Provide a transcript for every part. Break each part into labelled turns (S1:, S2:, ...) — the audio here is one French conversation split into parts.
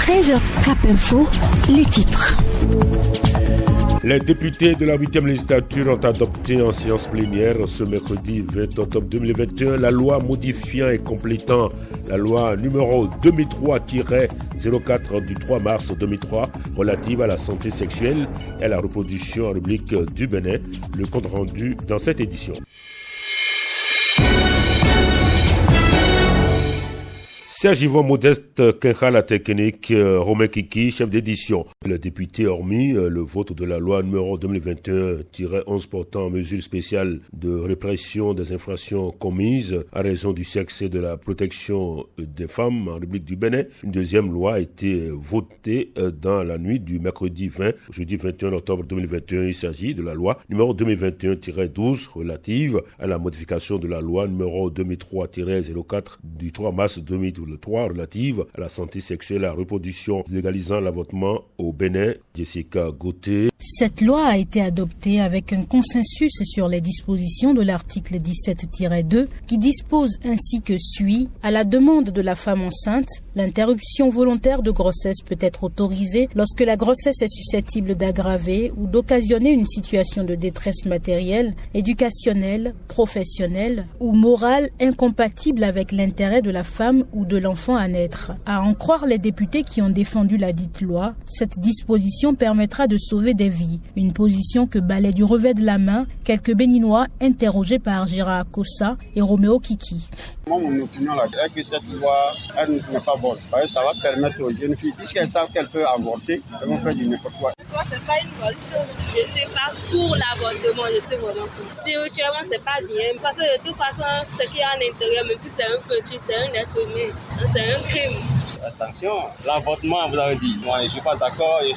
S1: 13h, Cap Info, les titres.
S2: Les députés de la 8e législature ont adopté en séance plénière ce mercredi 20 octobre 2021 la loi modifiant et complétant la loi numéro 2003-04 du 3 mars 2003 relative à la santé sexuelle et à la reproduction en République du Bénin. Le compte rendu dans cette édition. Serge Yvon Modeste Kencha la technique, Romain Kiki, chef d'édition. Les députés, hormis le vote de la loi numéro 2021-11 portant mesures spéciales de répression des infractions commises à raison du sexe et de la protection des femmes en République du Bénin, une deuxième loi a été votée dans la nuit du mercredi 20 au jeudi 21 octobre 2021. Il s'agit de la loi numéro 2021-12 relative à la modification de la loi numéro 2003-04 du 3 mars 2003 relative à la santé sexuelle et à la reproduction, légalisant l'avortement au Bénin. Jessica Gauthier.
S3: Cette loi a été adoptée avec un consensus sur les dispositions de l'article 17-2 qui dispose ainsi que suit: à la demande de la femme enceinte, l'interruption volontaire de grossesse peut être autorisée lorsque la grossesse est susceptible d'aggraver ou d'occasionner une situation de détresse matérielle, éducationnelle, professionnelle ou morale incompatible avec l'intérêt de la femme ou de l'enfant à naître. À en croire les députés qui ont défendu la dite loi, cette disposition permettra de sauver des vies. Une position que balaient du revers de la main quelques Béninois interrogés par Gérard Kossa et Roméo Kiki.
S4: Moi, mon opinion là, c'est que cette loi, elle n'est pas bonne. Ça va permettre aux jeunes filles, puisqu'elles savent qu'elles peuvent avorter, elles vont faire du n'importe quoi.
S5: C'est pas une bonne chose. Je ne suis pas pour l'avortement, je suis vraiment pour. Spirituellement, c'est pas bien. Parce que de toute façon, ce qui est à l'intérieur, même si c'est un fœtus, c'est un être humain. C'est un crime.
S6: Attention, l'avortement, vous avez dit. Moi, je ne suis pas d'accord de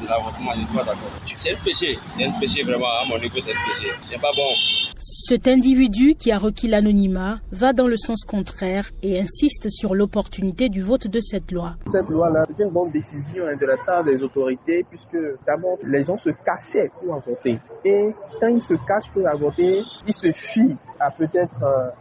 S6: l'avortement, je ne suis pas d'accord. C'est un péché. C'est un péché vraiment, à mon niveau, c'est un péché. C'est pas bon.
S3: Cet individu qui a requis l'anonymat va dans le sens contraire et insiste sur l'opportunité du vote de cette loi.
S7: Cette loi-là, c'est une bonne décision de la part des autorités puisque d'abord, les gens se cachaient pour avorter. Et quand ils se cachent pour avorter, ils se fient à peut-être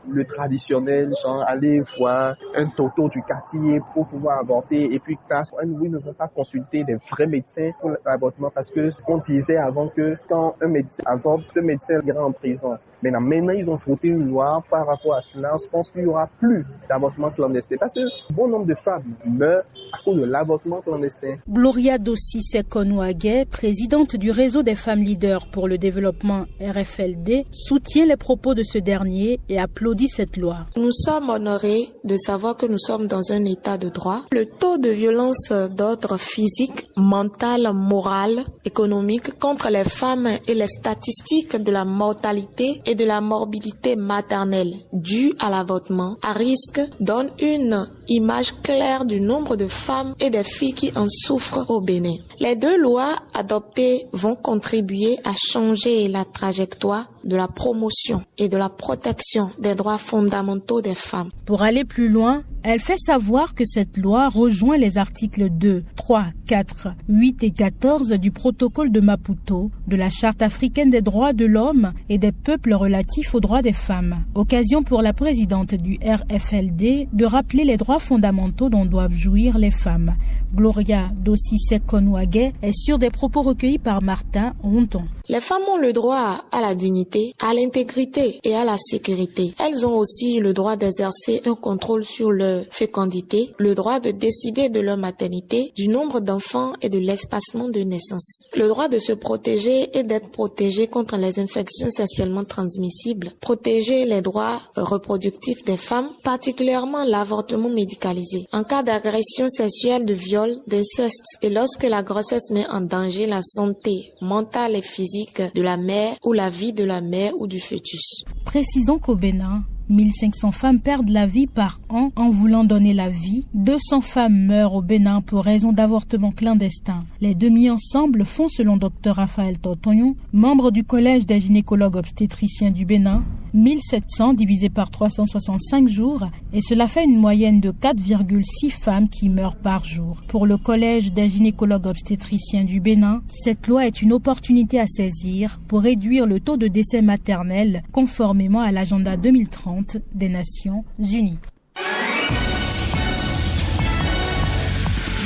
S7: le traditionnel, genre aller voir un toto du quartier pour pouvoir avorter et puis ils ne vont pas consulter des vrais médecins pour l'avortement parce que ce qu'on disait avant que quand un médecin avorte, ce médecin ira en prison. Maintenant, ils ont voté une loi par rapport à cela. Je pense qu'il n'y aura plus d'avortement clandestin parce que bon nombre de femmes meurent à cause de l'avortement clandestin.
S3: Gloria Dossi Sekonouagé, présidente du réseau des femmes leaders pour le développement RFLD, soutient les propos de ce dernier et applaudit cette loi.
S8: Nous sommes honorés de savoir que nous sommes dans un état de droit. Le taux de violence d'ordre physique, mental, moral, économique contre les femmes et les statistiques de la mortalité et de la morbidité maternelle due à l'avortement à risque donnent une image claire du nombre de femmes et des filles qui en souffrent au Bénin. Les deux lois adoptées vont contribuer à changer la trajectoire de la promotion et de la protection des droits fondamentaux des femmes.
S3: Pour aller plus loin, elle fait savoir que cette loi rejoint les articles 2, 3, 4, 8 et 14 du protocole de Maputo, de la Charte africaine des droits de l'homme et des peuples relatifs aux droits des femmes. Occasion pour la présidente du RFLD de rappeler les droits fondamentaux dont doivent jouir les femmes. Gloria Dossi Sekonouagé est sur des propos recueillis par Martin Ronton.
S8: Les femmes ont le droit à la dignité, à l'intégrité et à la sécurité. Elles ont aussi le droit d'exercer un contrôle sur leur fécondité, le droit de décider de leur maternité, du nombre d'enfants et de l'espacement de naissance. Le droit de se protéger et d'être protégé contre les infections sexuellement transmissibles. Protéger les droits reproductifs des femmes, particulièrement l'avortement médicalisé. En cas d'agression sexuelle, de viol, d'inceste et lorsque la grossesse met en danger la santé mentale et physique de la mère ou la vie de la mère ou du fœtus.
S3: Précisons qu'au Bénin, 1500 femmes perdent la vie par an en voulant donner la vie. 200 femmes meurent au Bénin pour raison d'avortement clandestin. Les deux mis ensemble font, selon Dr Raphaël Tortonyon, membre du Collège des gynécologues obstétriciens du Bénin, 1700 divisé par 365 jours et cela fait une moyenne de 4,6 femmes qui meurent par jour. Pour le Collège des gynécologues obstétriciens du Bénin, cette loi est une opportunité à saisir pour réduire le taux de décès maternel conformément à l'agenda 2030 des Nations Unies.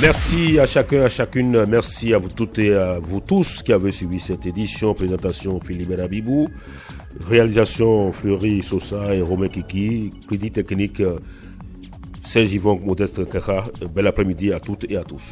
S2: Merci à chacun, à chacune. Merci à vous toutes et à vous tous qui avez suivi cette édition. Présentation Philippe Benabibou. Réalisation Fleury Sosa et Romain Kiki. Crédit technique Serge Yvon Modeste Kara. Bel après-midi à toutes et à tous.